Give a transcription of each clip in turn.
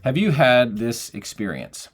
Have you had this experience?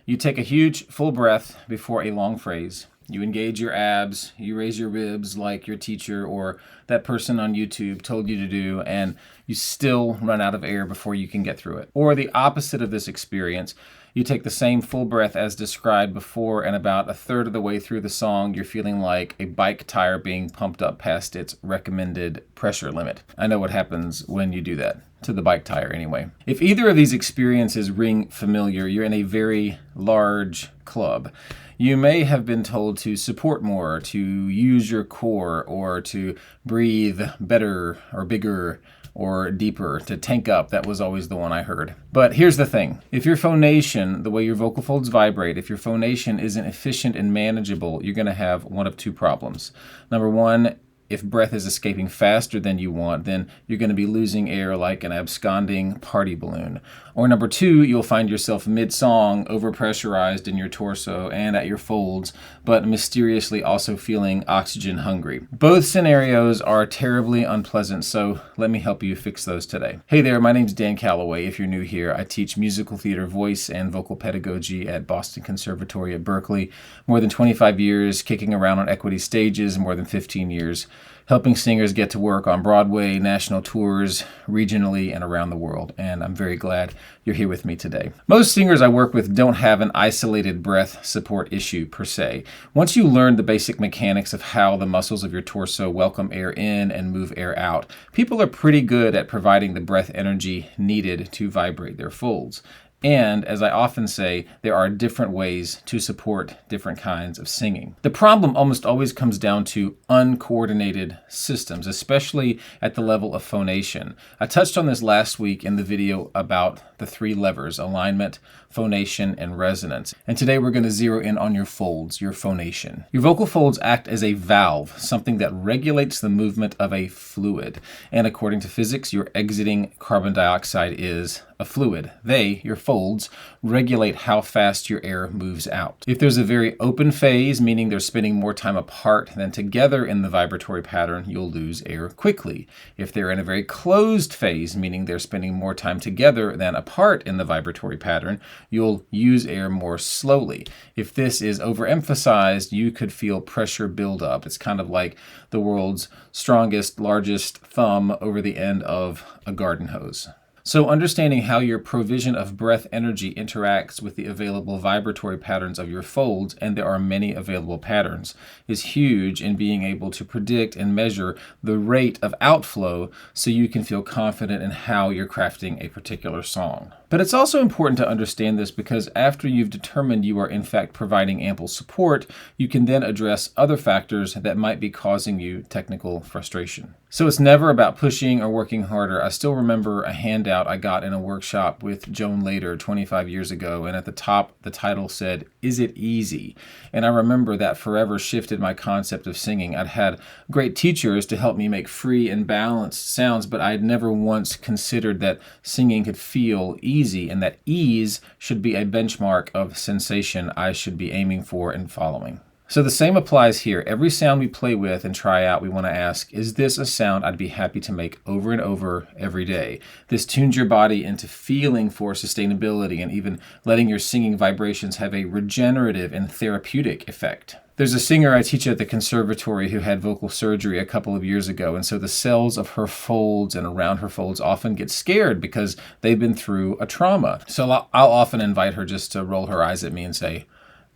You take a huge full breath before a long phrase. You engage your abs, you raise your ribs like your teacher or that person on YouTube told you to do, and you still run out of air before you can get through it. Or the opposite of this experience, you take the same full breath as described before, and about a third of the way through the song, you're feeling like a bike tire being pumped up past its recommended pressure limit. I know what happens when you do that. To the bike tire anyway. If either of these experiences ring familiar, you're in a very large club. You may have been told to support more, to use your core, or to breathe better or bigger or deeper, to tank up. That was always the one I heard. But here's the thing. If your phonation, the way your vocal folds vibrate, if your phonation isn't efficient and manageable, you're going to have one of two problems. Number one, if breath is escaping faster than you want, then you're going to be losing air like an absconding party balloon. Or number two, you'll find yourself mid-song, overpressurized in your torso and at your folds, but mysteriously also feeling oxygen hungry. Both scenarios are terribly unpleasant, so let me help you fix those today. Hey there, my name's Dan Calloway. If you're new here, I teach musical theater voice and vocal pedagogy at Boston Conservatory at Berkeley. More than 25 years kicking around on equity stages, more than 15 years helping singers get to work on Broadway, national tours, regionally, and around the world. And I'm very glad you're here with me today. Most singers I work with don't have an isolated breath support issue per se. Once you learn the basic mechanics of how the muscles of your torso welcome air in and move air out, people are pretty good at providing the breath energy needed to vibrate their folds. And, as I often say, there are different ways to support different kinds of singing. The problem almost always comes down to uncoordinated systems, especially at the level of phonation. I touched on this last week in the video about the three levers: alignment, phonation, and resonance. And today we're going to zero in on your folds, your phonation. Your vocal folds act as a valve, something that regulates the movement of a fluid. And according to physics, your exiting carbon dioxide is a fluid. They, your folds, regulate how fast your air moves out. If there's a very open phase, meaning they're spending more time apart than together in the vibratory pattern, you'll lose air quickly. If they're in a very closed phase, meaning they're spending more time together than apart in the vibratory pattern, you'll use air more slowly. If this is overemphasized, you could feel pressure build up. It's kind of like the world's strongest, largest thumb over the end of a garden hose. So understanding how your provision of breath energy interacts with the available vibratory patterns of your folds, and there are many available patterns, is huge in being able to predict and measure the rate of outflow so you can feel confident in how you're crafting a particular song. But it's also important to understand this because after you've determined you are in fact providing ample support, you can then address other factors that might be causing you technical frustration. So it's never about pushing or working harder. I still remember a handout I got in a workshop with Joan Lader 25 years ago, and at the top the title said, "Is it easy?" And I remember that forever shifted my concept of singing. I'd had great teachers to help me make free and balanced sounds, but I had never once considered that singing could feel easy, and that ease should be a benchmark of sensation I should be aiming for and following. So the same applies here. Every sound we play with and try out, we want to ask, is this a sound I'd be happy to make over and over every day? This tunes your body into feeling for sustainability and even letting your singing vibrations have a regenerative and therapeutic effect. There's a singer I teach at the conservatory who had vocal surgery a couple of years ago, and so the cells of her folds and around her folds often get scared because they've been through a trauma. So I'll often invite her just to roll her eyes at me and say,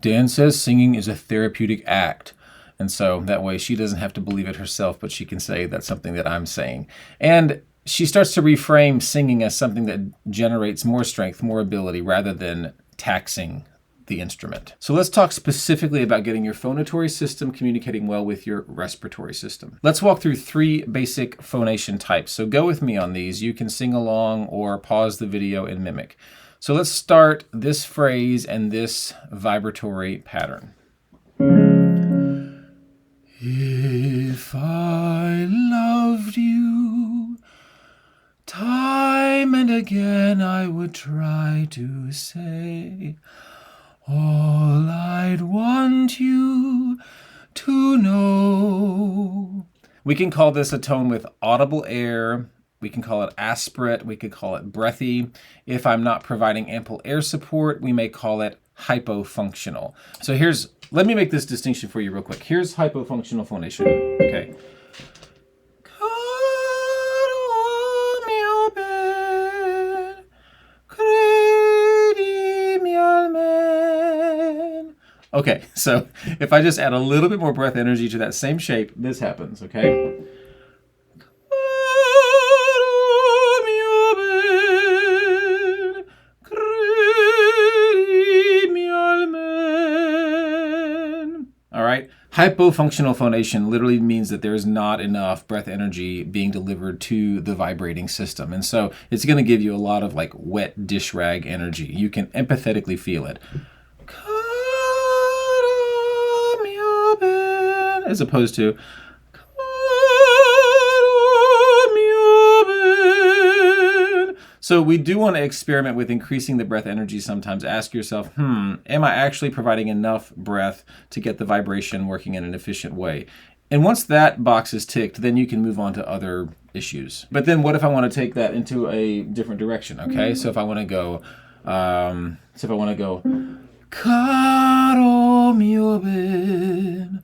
"Dan says singing is a therapeutic act." And so that way she doesn't have to believe it herself, but she can say that's something that I'm saying. And she starts to reframe singing as something that generates more strength, more ability, rather than taxing the instrument. So let's talk specifically about getting your phonatory system communicating well with your respiratory system. Let's walk through three basic phonation types. So go with me on these. You can sing along or pause the video and mimic. So let's start this phrase and this vibratory pattern. If I loved you, time and again I would try to say all I'd want you to know. We can call this a tone with audible air. we can call it aspirate, we could call it breathy. If I'm not providing ample air support, we may call it hypofunctional. So let me make this distinction for you real quick. Here's hypofunctional phonation. Okay. Okay, so if I just add a little bit more breath energy to that same shape, this happens, okay? All right, hypofunctional phonation literally means that there's not enough breath energy being delivered to the vibrating system. And so it's going to give you a lot of like wet dish rag energy. You can empathetically feel it. As opposed to so we do want to experiment with increasing the breath energy sometimes. Ask yourself, am I actually providing enough breath to get the vibration working in an efficient way? And once that box is ticked, then you can move on to other issues. But then what if I want to take that into a different direction, okay? So if I want to go, Caro mio ben,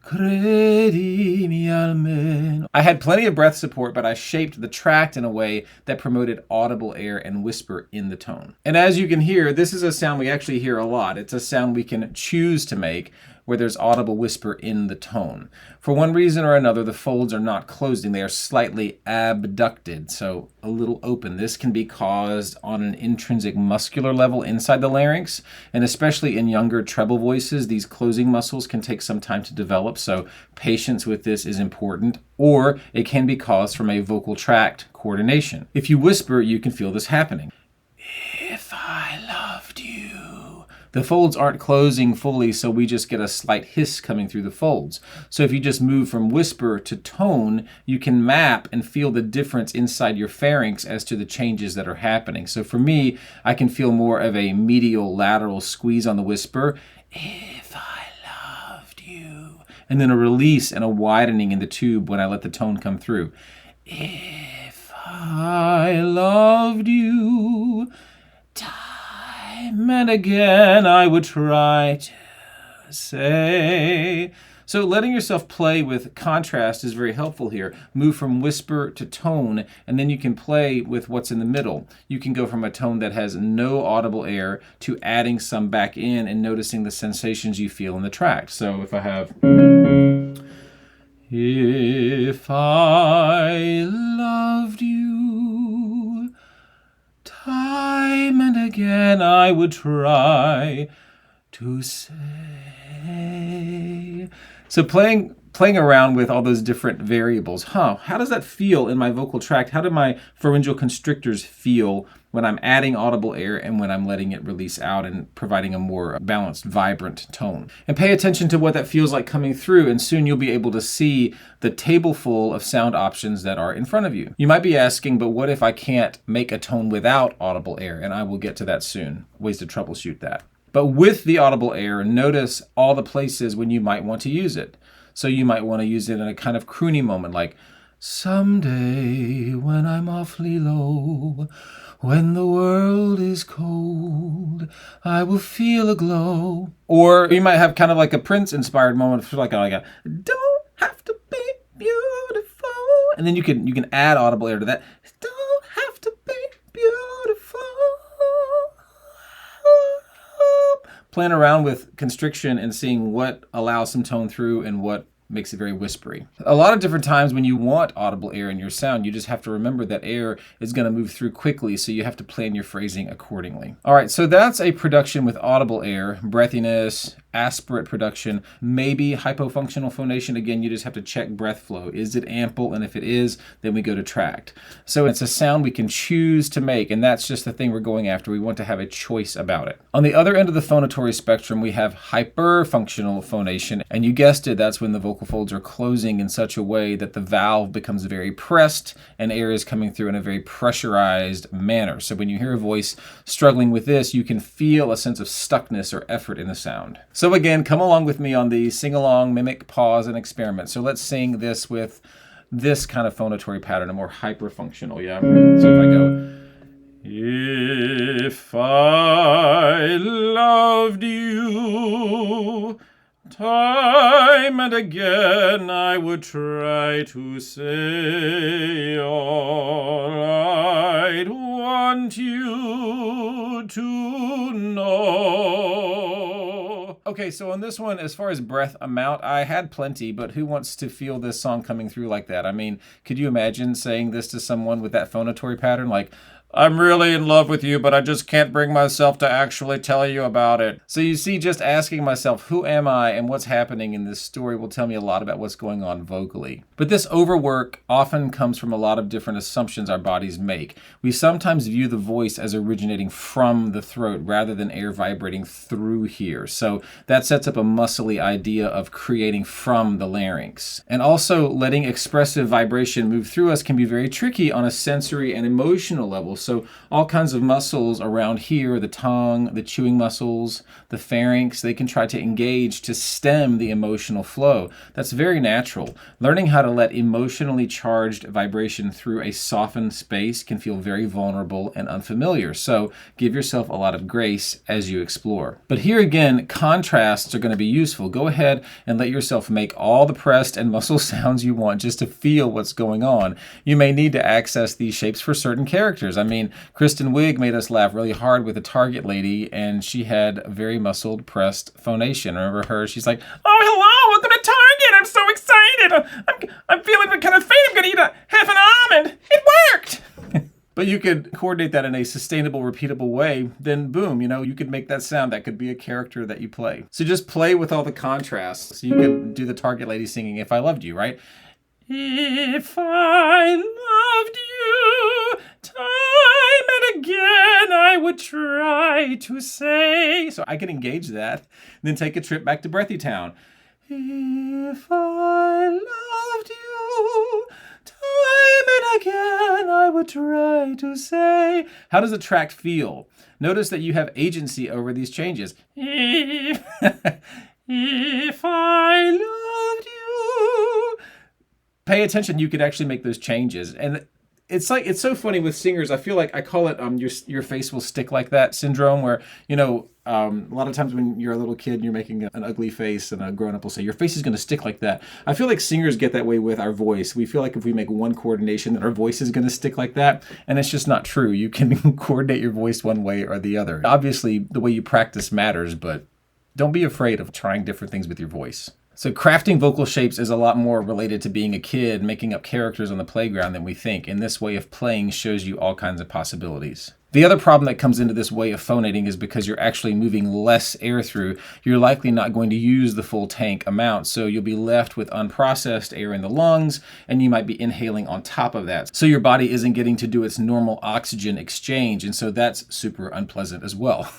credimi almen. I had plenty of breath support, but I shaped the tract in a way that promoted audible air and whisper in the tone. And as you can hear, this is a sound we actually hear a lot. It's a sound we can choose to make where there's audible whisper in the tone. For one reason or another, the folds are not closing. They are slightly abducted, so a little open. This can be caused on an intrinsic muscular level inside the larynx, and especially in younger treble voices, these closing muscles can take some time to develop, so patience with this is important, or it can be caused from a vocal tract coordination. If you whisper, you can feel this happening. If I loved you. The folds aren't closing fully, so we just get a slight hiss coming through the folds. So if you just move from whisper to tone, you can map and feel the difference inside your pharynx as to the changes that are happening. So for me, I can feel more of a medial lateral squeeze on the whisper. If I loved you. And then a release and a widening in the tube when I let the tone come through. If I loved you. And again I would try to say. So letting yourself play with contrast is very helpful here. Move from whisper to tone, and then you can play with what's in the middle. You can go from a tone that has no audible air to adding some back in and noticing the sensations you feel in the tract. So if I have, if I loved you, time and again I would try to say. So playing around with all those different variables. How does that feel in my vocal tract? How do my pharyngeal constrictors feel when I'm adding audible air and when I'm letting it release out and providing a more balanced, vibrant tone? And pay attention to what that feels like coming through, and soon you'll be able to see the table full of sound options that are in front of you. You might be asking, but what if I can't make a tone without audible air? And I will get to that soon, ways to troubleshoot that. But with the audible air, notice all the places when you might want to use it. So you might want to use it in a kind of croony moment, like, someday when I'm awfully low, when the world is cold, I will feel a glow. Or you might have kind of like a Prince-inspired moment, like a don't have to be beautiful. And then you can add audible air to that. Don't have to be beautiful. Playing around with constriction and seeing what allows some tone through and what makes it very whispery. A lot of different times when you want audible air in your sound, you just have to remember that air is going to move through quickly, so you have to plan your phrasing accordingly. All right, so that's a production with audible air, breathiness, aspirate production, maybe hypofunctional phonation. Again, you just have to check breath flow. Is it ample? And if it is, then we go to tract. So it's a sound we can choose to make, and that's just the thing we're going after. We want to have a choice about it. On the other end of the phonatory spectrum, we have hyperfunctional phonation, and you guessed it, that's when the vocal folds are closing in such a way that the valve becomes very pressed and air is coming through in a very pressurized manner. So when you hear a voice struggling with this, you can feel a sense of stuckness or effort in the sound. So again, come along with me on the sing along, mimic, pause, and experiment. So let's sing this with this kind of phonatory pattern, a more hyper-functional, yeah? So if I go, if I loved you, time and again I would try to say all I'd want you to know. Okay, so on this one, as far as breath amount, I had plenty, but who wants to feel this song coming through like that? I mean, could you imagine saying this to someone with that phonatory pattern? Like, I'm really in love with you, but I just can't bring myself to actually tell you about it. So you see, just asking myself, who am I and what's happening in this story will tell me a lot about what's going on vocally. But this overwork often comes from a lot of different assumptions our bodies make. We sometimes view the voice as originating from the throat rather than air vibrating through here. So that sets up a muscly idea of creating from the larynx. And also letting expressive vibration move through us can be very tricky on a sensory and emotional level. So all kinds of muscles around here, the tongue, the chewing muscles, the pharynx, they can try to engage to stem the emotional flow. That's very natural. Learning how to let emotionally charged vibration through a softened space can feel very vulnerable and unfamiliar. So give yourself a lot of grace as you explore. But here again, contrasts are going to be useful. Go ahead and let yourself make all the pressed and muscle sounds you want just to feel what's going on. You may need to access these shapes for certain characters. I mean, Kristen Wiig made us laugh really hard with the Target lady, and she had very muscled, pressed phonation. Remember her? She's like, oh, hello, welcome to Target. I'm so excited. I'm feeling kind of faint. I'm going to eat half an almond. It worked. But you could coordinate that in a sustainable, repeatable way, then boom, you could make that sound. That could be a character that you play. So just play with all the contrasts. So you could do the Target lady singing If I Loved You, right? If I loved you, time and again I would try to say. So I can engage that, and then take a trip back to Breathy Town. If I loved you, time and again I would try to say. How does the tract feel? Notice that you have agency over these changes. If I loved you. Pay attention, you could actually make those changes. And it's so funny with singers. I feel like I call it your face will stick like that syndrome, where a lot of times when you're a little kid and you're making an ugly face, and a grown-up will say your face is going to stick like that. I feel like singers get that way with our voice. We feel like if we make one coordination that our voice is going to stick like that, and it's just not true. You can coordinate your voice one way or the other. Obviously, the way you practice matters, but don't be afraid of trying different things with your voice. So crafting vocal shapes is a lot more related to being a kid, making up characters on the playground than we think. And this way of playing shows you all kinds of possibilities. The other problem that comes into this way of phonating is because you're actually moving less air through, you're likely not going to use the full tank amount. So you'll be left with unprocessed air in the lungs, and you might be inhaling on top of that. So your body isn't getting to do its normal oxygen exchange. And so that's super unpleasant as well.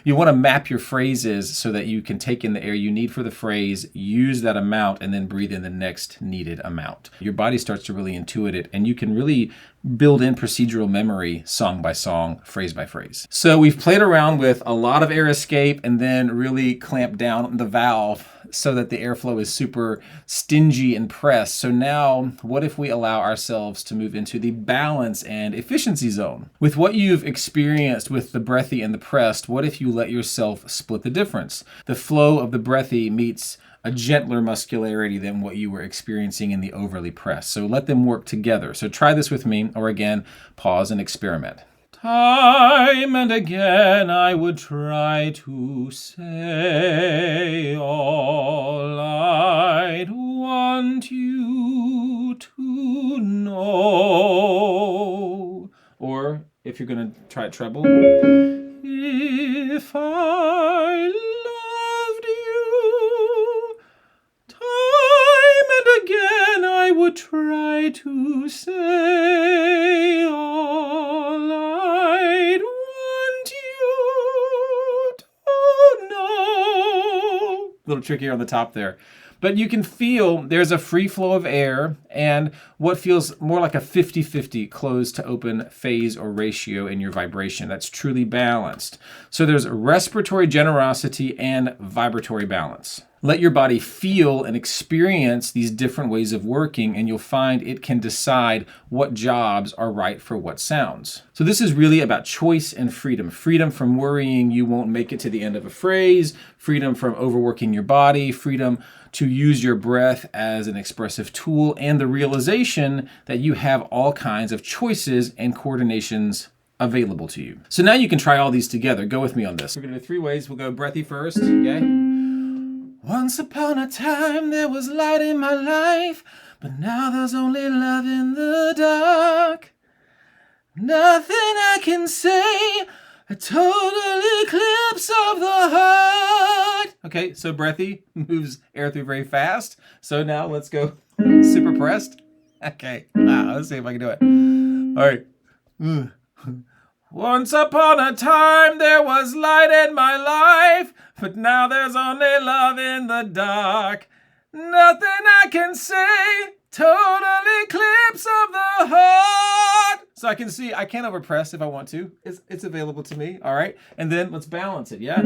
You want to map your phrases so that you can take in the air you need for the phrase, use that amount, and then breathe in the next needed amount. Your body starts to really intuit it, and you can really build in procedural memory song by song, phrase by phrase. So we've played around with a lot of air escape and then really clamped down the valve so that the airflow is super stingy and pressed. So now, what if we allow ourselves to move into the balance and efficiency zone? With what you've experienced with the breathy and the pressed, what if you let yourself split the difference? The flow of the breathy meets a gentler muscularity than what you were experiencing in the overly pressed. So let them work together. So try this with me, or again, pause and experiment. Time and again I would try to say all I'd want you to know. Or if you're going to try it treble, if I loved you, time and again I would try to say all I'd want you to know. A little trickier on the top there. But you can feel there's a free flow of air and what feels more like a 50-50 closed to open phase or ratio in your vibration. That's truly balanced. So there's respiratory generosity and vibratory balance. Let your body feel and experience these different ways of working, and you'll find it can decide what jobs are right for what sounds. So this is really about choice and freedom. Freedom from worrying you won't make it to the end of a phrase, freedom from overworking your body, freedom to use your breath as an expressive tool, and the realization that you have all kinds of choices and coordinations available to you. So now you can try all these together. Go with me on this. We're gonna do 3 ways. We'll go breathy first, okay? Once upon a time there was light in my life, but now there's only love in the dark. Nothing I can say, a total eclipse of the heart. Okay, so breathy moves air through very fast. So now let's go super pressed. Okay, let's see if I can do it. All right. Once upon a time there was light in my life, but now there's only love in the dark. Nothing I can say, total eclipse of the heart. So I can see, I can overpress if I want to. It's available to me, all right? And then let's balance it, yeah?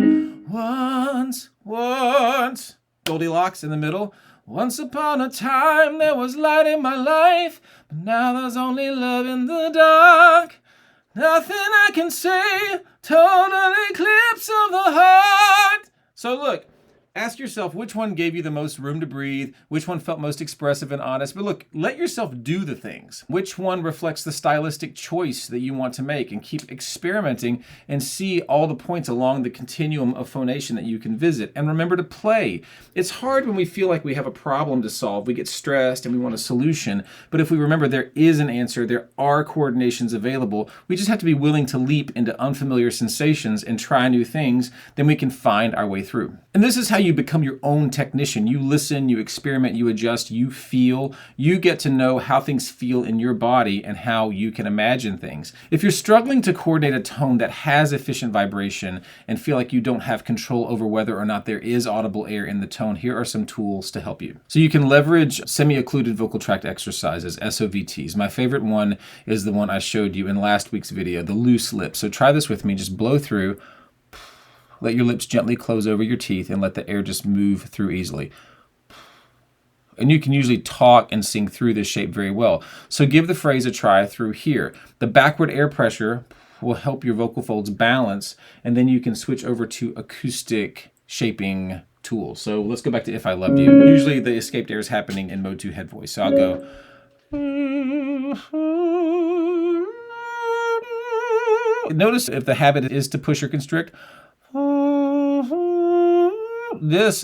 Once, Goldilocks in the middle. Once upon a time there was light in my life, but now there's only love in the dark. Nothing I can say, total eclipse of the heart. So look, ask yourself which one gave you the most room to breathe, which one felt most expressive and honest. But look, let yourself do the things. Which one reflects the stylistic choice that you want to make, and keep experimenting and see all the points along the continuum of phonation that you can visit. And remember to play. It's hard when we feel like we have a problem to solve. We get stressed and we want a solution. But if we remember there is an answer, there are coordinations available, we just have to be willing to leap into unfamiliar sensations and try new things, then we can find our way through. And this is how you become your own technician. You listen, you experiment, you adjust, you feel. You get to know how things feel in your body and how you can imagine things. If you're struggling to coordinate a tone that has efficient vibration and feel like you don't have control over whether or not there is audible air in the tone, here are some tools to help you. So you can leverage semi-occluded vocal tract exercises, SOVTs. My favorite one is the one I showed you in last week's video, the loose lip. So try this with me. Just blow through. Let your lips gently close over your teeth and let the air just move through easily. And you can usually talk and sing through this shape very well. So give the phrase a try through here. The backward air pressure will help your vocal folds balance, and then you can switch over to acoustic shaping tools. So let's go back to If I Loved You. Usually the escaped air is happening in mode 2 head voice. So I'll go. Notice if the habit is to push or constrict.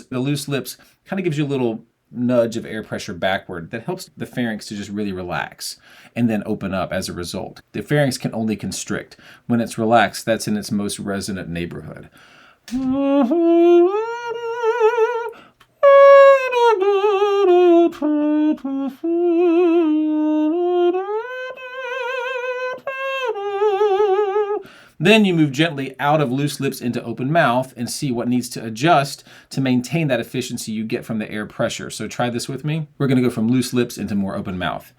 The loose lips, kind of gives you a little nudge of air pressure backward that helps the pharynx to just really relax and then open up as a result. The pharynx can only constrict. When it's relaxed, that's in its most resonant neighborhood. Then you move gently out of loose lips into open mouth and see what needs to adjust to maintain that efficiency you get from the air pressure. So try this with me. We're going to go from loose lips into more open mouth.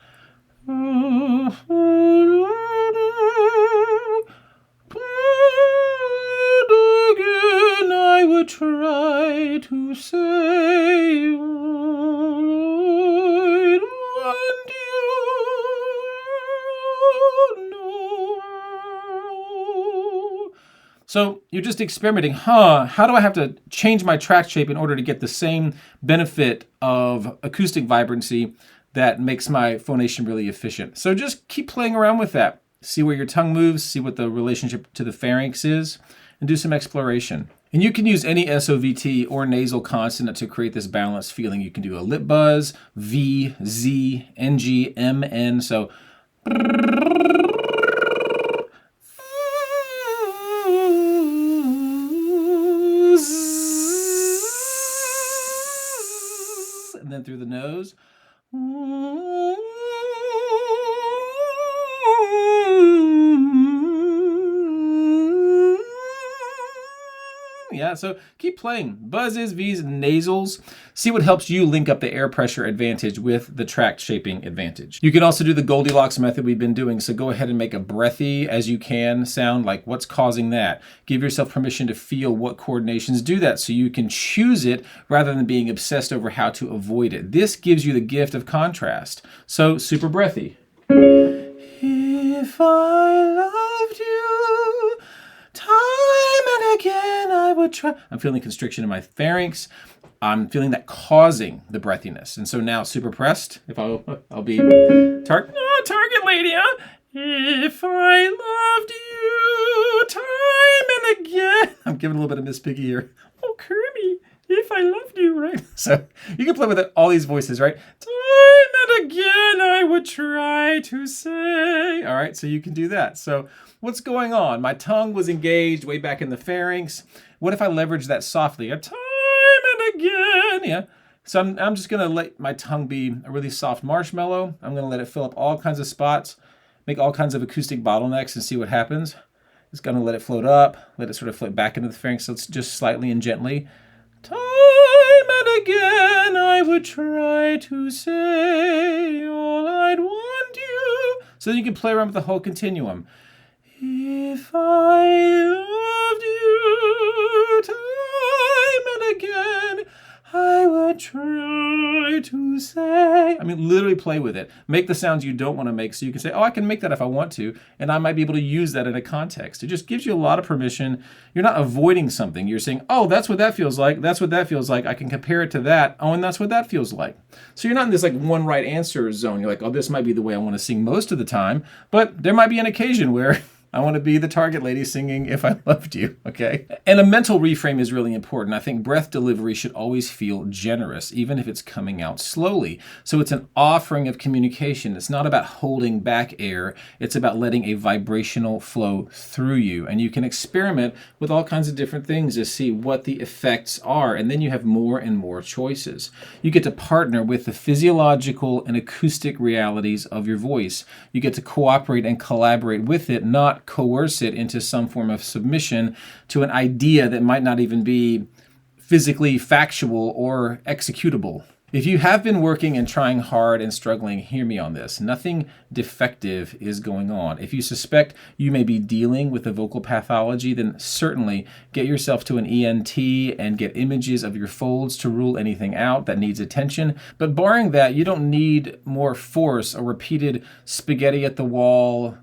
And again I would try to say So you're just experimenting, how do I have to change my tract shape in order to get the same benefit of acoustic vibrancy that makes my phonation really efficient? So just keep playing around with that. See where your tongue moves, see what the relationship to the pharynx is, and do some exploration. And you can use any SOVT or nasal consonant to create this balanced feeling. You can do a lip buzz, V, Z, NG, M, N. So and then through the nose. Yeah, so keep playing. Buzzes, V's, and nasals. See what helps you link up the air pressure advantage with the tract shaping advantage. You can also do the Goldilocks method we've been doing, so go ahead and make a breathy as you can sound, like what's causing that. Give yourself permission to feel what coordinations do that so you can choose it rather than being obsessed over how to avoid it. This gives you the gift of contrast. So super breathy. If I loved you, time and again I would try. I'm feeling constriction in my pharynx. I'm feeling that causing the breathiness. And so now super pressed. If I'll be target lady, huh? If I loved you, time and again. I'm giving a little bit of Miss Piggy here. Oh, Kirby, if I loved you, right? So you can play with it, all these voices, right? Time and again I would try to say. All right, so you can do that. So what's going on? My tongue was engaged way back in the pharynx. What if I leverage that softly? A time and again, yeah. So I'm just gonna let my tongue be a really soft marshmallow. I'm gonna let it fill up all kinds of spots, make all kinds of acoustic bottlenecks and see what happens. It's gonna let it float up, let it sort of float back into the pharynx. So it's just slightly and gently. Time and again I would try to say all I'd want you. So then you can play around with the whole continuum. If I loved you, time and again I would try to say. I mean, literally play with it. Make the sounds you don't want to make so you can say, oh, I can make that if I want to, and I might be able to use that in a context. It just gives you a lot of permission. You're not avoiding something. You're saying, oh, that's what that feels like. That's what that feels like. I can compare it to that. Oh, and that's what that feels like. So you're not in this like one right answer zone. You're like, oh, this might be the way I want to sing most of the time, but there might be an occasion where I want to be the target lady singing If I Loved You, okay? And a mental reframe is really important. I think breath delivery should always feel generous, even if it's coming out slowly. So it's an offering of communication. It's not about holding back air. It's about letting a vibrational flow through you. And you can experiment with all kinds of different things to see what the effects are. And then you have more and more choices. You get to partner with the physiological and acoustic realities of your voice. You get to cooperate and collaborate with it, not coerce it into some form of submission to an idea that might not even be physically factual or executable. If you have been working and trying hard and struggling, hear me on this. Nothing defective is going on. If you suspect you may be dealing with a vocal pathology, then certainly get yourself to an ENT and get images of your folds to rule anything out that needs attention. But barring that, you don't need more force or repeated spaghetti at the wall,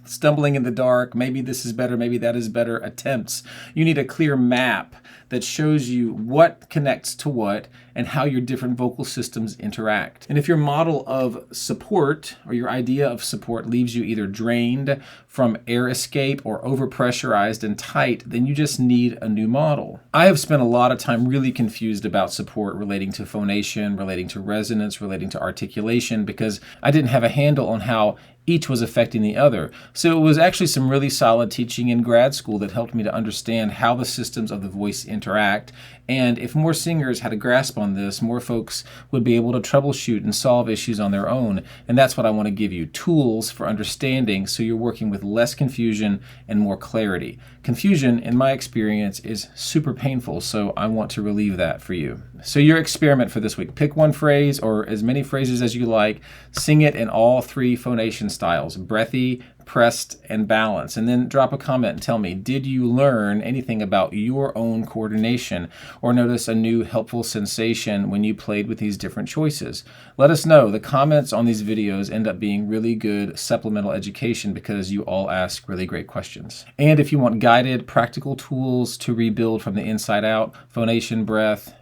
stumbling in the dark, maybe this is better, maybe that is better attempts. You need a clear map that shows you what connects to what and how your different vocal systems interact. And if your model of support or your idea of support leaves you either drained from air escape or overpressurized and tight, then you just need a new model. I have spent a lot of time really confused about support relating to phonation, relating to resonance, relating to articulation, because I didn't have a handle on how each was affecting the other. So it was actually some really solid teaching in grad school that helped me to understand how the systems of the voice interact. And if more singers had a grasp on this, more folks would be able to troubleshoot and solve issues on their own. And that's what I want to give you, tools for understanding so you're working with less confusion and more clarity. Confusion, in my experience, is super painful, so I want to relieve that for you. So your experiment for this week, pick one phrase or as many phrases as you like, sing it in all three phonation styles, breathy, pressed, and balanced, and then drop a comment and tell me, did you learn anything about your own coordination or notice a new helpful sensation when you played with these different choices? Let us know. The comments on these videos end up being really good supplemental education because you all ask really great questions. And if you want guided, practical tools to rebuild from the inside out, phonation, breath,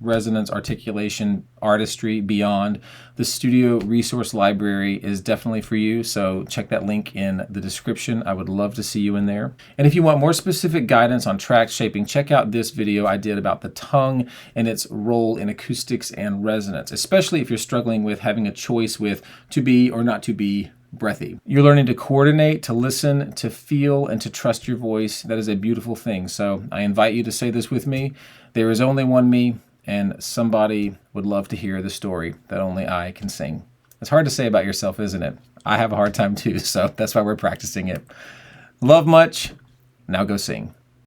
resonance, articulation, artistry, beyond, the studio resource library is definitely for you, so check that link in the description. I would love to see you in there. And if you want more specific guidance on tract shaping, check out this video I did about the tongue and its role in acoustics and resonance, especially if you're struggling with having a choice with to be or not to be breathy. You're learning to coordinate, to listen, to feel, and to trust your voice. That is a beautiful thing. So I invite you to say this with me. There is only one me, and somebody would love to hear the story that only I can sing. It's hard to say about yourself, isn't it? I have a hard time too, so that's why we're practicing it. Love much. Now go sing.